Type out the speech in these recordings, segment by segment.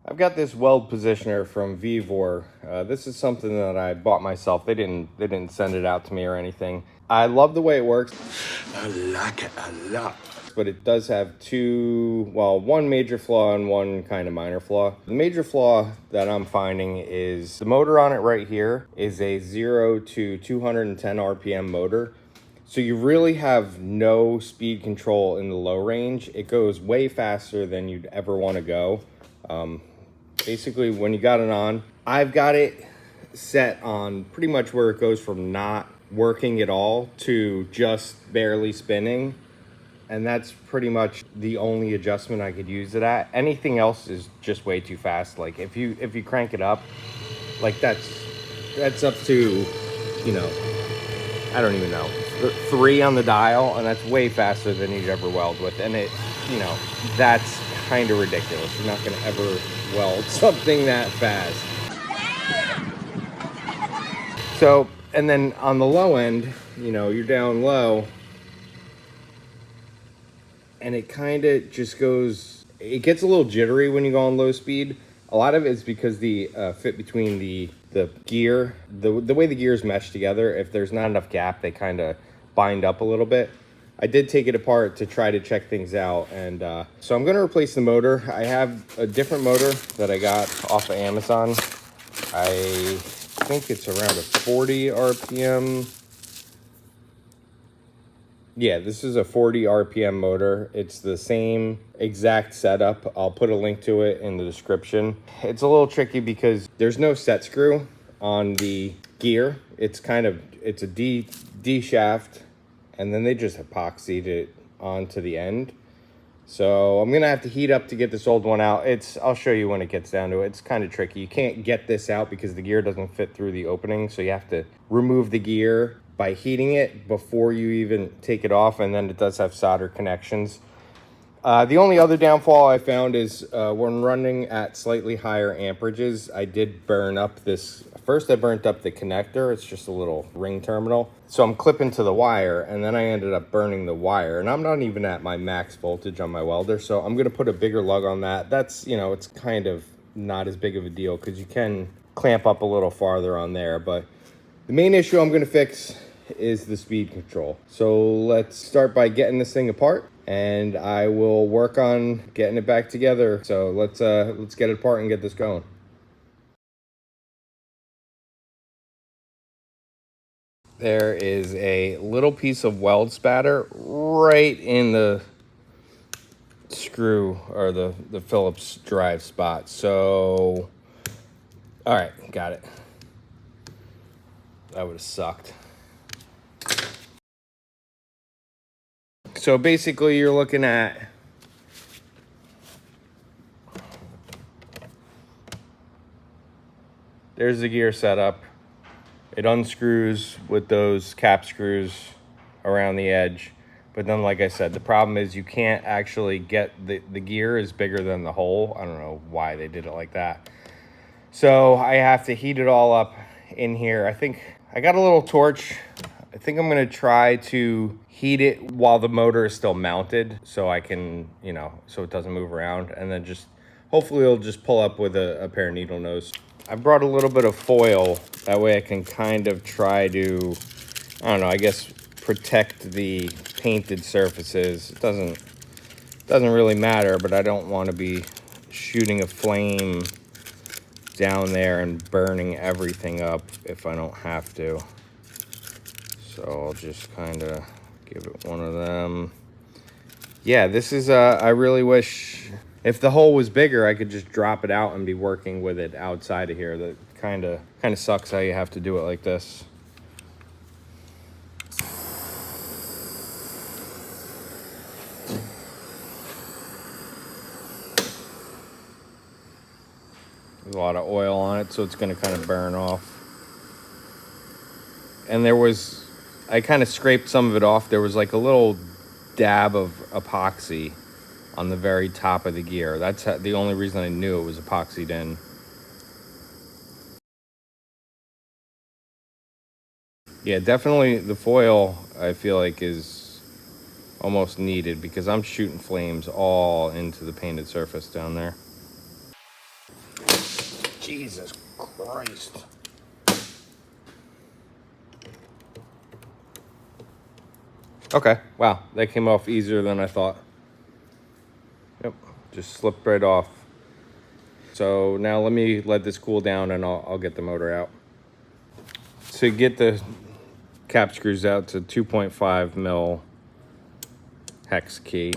I've got this weld positioner from Vevor. This is something that I bought myself. They didn't send it out to me or anything. I love the way it works. I like it a lot. But it does have one major flaw and one kind of minor flaw. The major flaw that I'm finding is the motor on it right here is a 0 to 210 RPM motor. So you really have no speed control in the low range. It goes way faster than you'd ever want to go. Basically, when you got it on, I've got it set on pretty much where it goes from not working at all to just barely spinning. And that's pretty much the only adjustment I could use it at. Anything else is just way too fast. Like if you crank it up, like that's up to, I don't even know, 3 on the dial, and that's way faster than you'd ever weld with. And that's kind of ridiculous. You're not going to ever weld something that fast. So, and then on the low end, you're down low, and it kind of just goes, it gets a little jittery when you go on low speed. A lot of it is because the fit between the gear, the way the gears mesh together, if there's not enough gap, they kind of bind up a little bit. I did take it apart to try to check things out, and so I'm going to replace the motor. I have a different motor that I got off of Amazon. I think it's around a 40 RPM. Yeah, this is a 40 RPM motor. It's the same exact setup. I'll put a link to it in the description. It's a little tricky because there's no set screw on the gear. It's a D shaft, and then they just epoxied it onto the end. So I'm gonna have to heat up to get this old one out. I'll show you when it gets down to it. It's kind of tricky. You can't get this out because the gear doesn't fit through the opening. So you have to remove the gear by heating it before you even take it off, and then it does have solder connections. The only other downfall I found is when running at slightly higher amperages, I did burn up first I burnt up the connector. It's just a little ring terminal. So I'm clipping to the wire, and then I ended up burning the wire, and I'm not even at my max voltage on my welder. So I'm gonna put a bigger lug on that. That's, it's kind of not as big of a deal because you can clamp up a little farther on there, but the main issue I'm gonna fix is the speed control. So let's start by getting this thing apart, and I will work on getting it back together. So let's get it apart and get this going. There is a little piece of weld spatter right in the screw or the Phillips drive spot. So, all right, got it. That would have sucked. So basically you're looking at there's the gear setup. It unscrews with those cap screws around the edge. But then, like I said, the problem is you can't actually get the gear is bigger than the hole. I don't know why they did it like that. So I have to heat it all up in here. I think I got a little torch. I think I'm going to try to heat it while the motor is still mounted so I can, so it doesn't move around. And then hopefully it'll just pull up with a pair of needle nose. I brought a little bit of foil. That way I can kind of try to, I don't know, I guess protect the painted surfaces. It doesn't really matter, but I don't want to be shooting a flame down there and burning everything up if I don't have to. So I'll just kind of give it one of them. Yeah, this is, I really wish if the hole was bigger, I could just drop it out and be working with it outside of here. That kind of sucks how you have to do it like this. There's a lot of oil on it, so it's going to kind of burn off. And I kind of scraped some of it off. There was like a little dab of epoxy on the very top of the gear. That's the only reason I knew it was epoxied in. Yeah, definitely the foil, I feel like, is almost needed because I'm shooting flames all into the painted surface down there. Jesus Christ. Okay, wow, that came off easier than I thought. Yep, just slipped right off. So now let me let this cool down and I'll get the motor out. To get the cap screws out, to 2.5 mil hex key.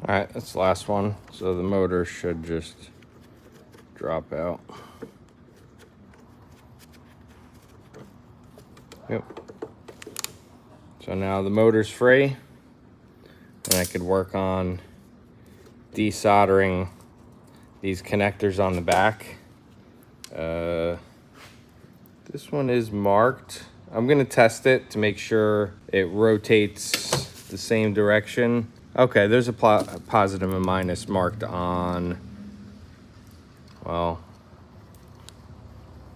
All right, that's the last one. So the motor should just drop out. Yep. So now the motor's free, and I could work on desoldering these connectors on the back. This one is marked. I'm gonna test it to make sure it rotates the same direction. Okay, there's a positive and minus marked on, well,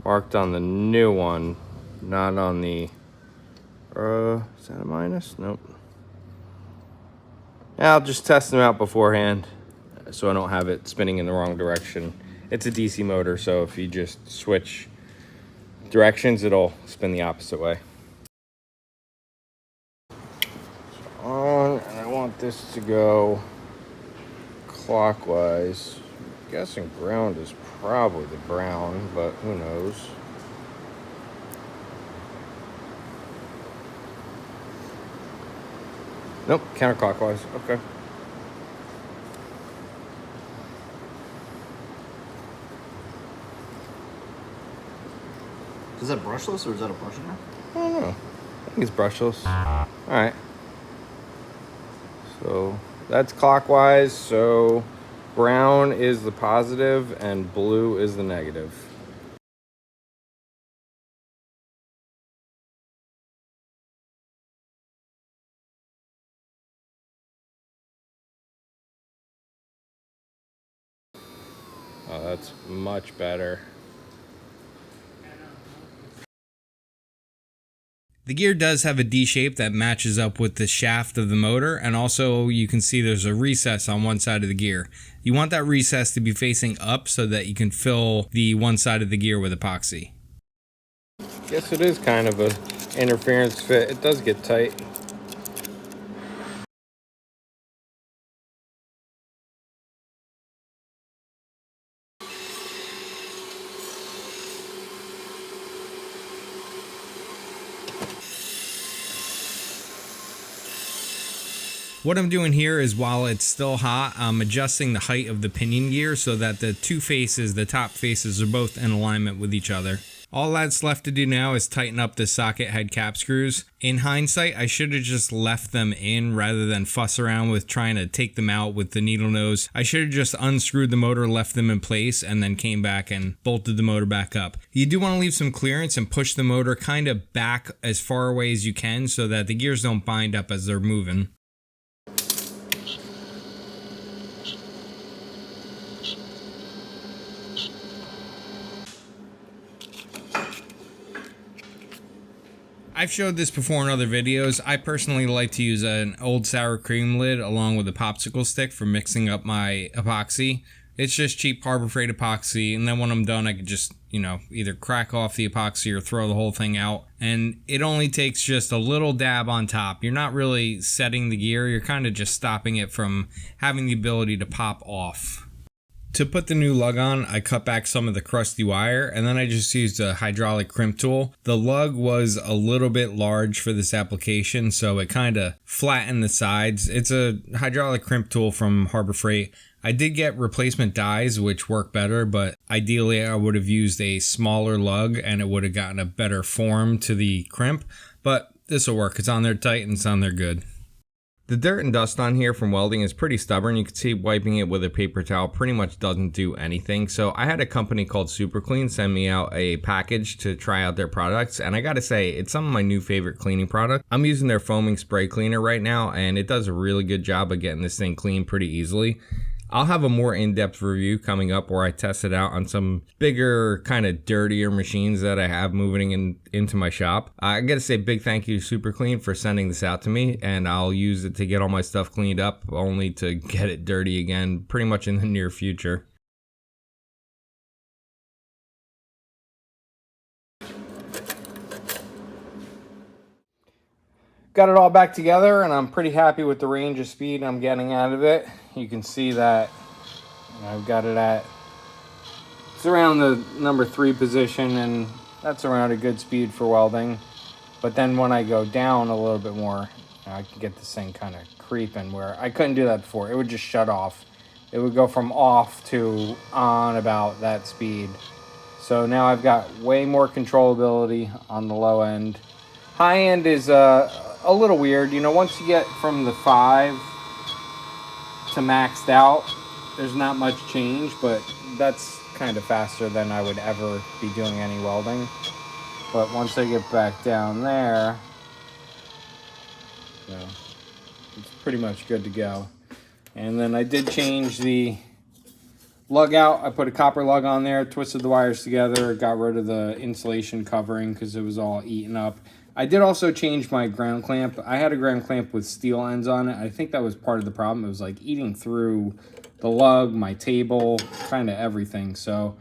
marked on the new one, not on the, is that a minus? Nope. Yeah, I'll just test them out beforehand so I don't have it spinning in the wrong direction. It's a DC motor, so if you just switch directions, it'll spin the opposite way. On, and I want this to go clockwise. I'm guessing ground is probably the brown, but who knows. Nope, counterclockwise. Okay. Is that brushless or is that a brush in there? I don't know. I think it's brushless. All right. So that's clockwise. So brown is the positive and blue is the negative. Oh, that's much better. The gear does have a D shape that matches up with the shaft of the motor, and also you can see there's a recess on one side of the gear. You want that recess to be facing up so that you can fill the one side of the gear with epoxy. Guess it is kind of a interference fit. It does get tight. What I'm doing here is, while it's still hot, I'm adjusting the height of the pinion gear so that the two faces, the top faces, are both in alignment with each other. All that's left to do now is tighten up the socket head cap screws. In hindsight, I should have just left them in rather than fuss around with trying to take them out with the needle nose. I should have just unscrewed the motor, left them in place, and then came back and bolted the motor back up. You do want to leave some clearance and push the motor kind of back as far away as you can so that the gears don't bind up as they're moving. I've showed this before in other videos. I personally like to use an old sour cream lid along with a popsicle stick for mixing up my epoxy. It's just cheap Harbor Freight epoxy, and then when I'm done I can just, either crack off the epoxy or throw the whole thing out. And it only takes just a little dab on top. You're not really setting the gear, you're kind of just stopping it from having the ability to pop off. To put the new lug on, I cut back some of the crusty wire, and then I just used a hydraulic crimp tool. The lug was a little bit large for this application, so it kind of flattened the sides. It's a hydraulic crimp tool from Harbor Freight. I did get replacement dies, which work better, but ideally I would have used a smaller lug and it would have gotten a better form to the crimp, but this will work. It's on there tight and it's on there good. The dirt and dust on here from welding is pretty stubborn. You can see wiping it with a paper towel pretty much doesn't do anything. So I had a company called Super Clean send me out a package to try out their products. And I gotta say, it's some of my new favorite cleaning products. I'm using their foaming spray cleaner right now, and it does a really good job of getting this thing clean pretty easily. I'll have a more in-depth review coming up where I test it out on some bigger, kind of dirtier machines that I have moving into my shop. I gotta say big thank you to Super Clean for sending this out to me, and I'll use it to get all my stuff cleaned up, only to get it dirty again pretty much in the near future. Got it all back together, and I'm pretty happy with the range of speed I'm getting out of it. You can see that I've got it at, it's around the number 3 position, and that's around a good speed for welding. But then when I go down a little bit more, I can get this thing kind of creeping, where I couldn't do that before. It would just shut off. It would go from off to on about that speed. So now I've got way more controllability on the low end. High end is a little weird. You know, once you get from the 5 to maxed out, there's not much change, but that's kind of faster than I would ever be doing any welding. But once I get back down there, you know, it's pretty much good to go. And then I did change the lug out. I put a copper lug on there, twisted the wires together, got rid of the insulation covering because it was all eaten up. I did also change my ground clamp. I had a ground clamp with steel ends on it. I think that was part of the problem. It was like eating through the lug, my table, kind of everything. So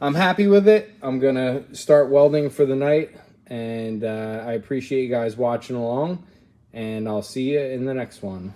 I'm happy with it. I'm gonna start welding for the night, and I appreciate you guys watching along, and I'll see you in the next one.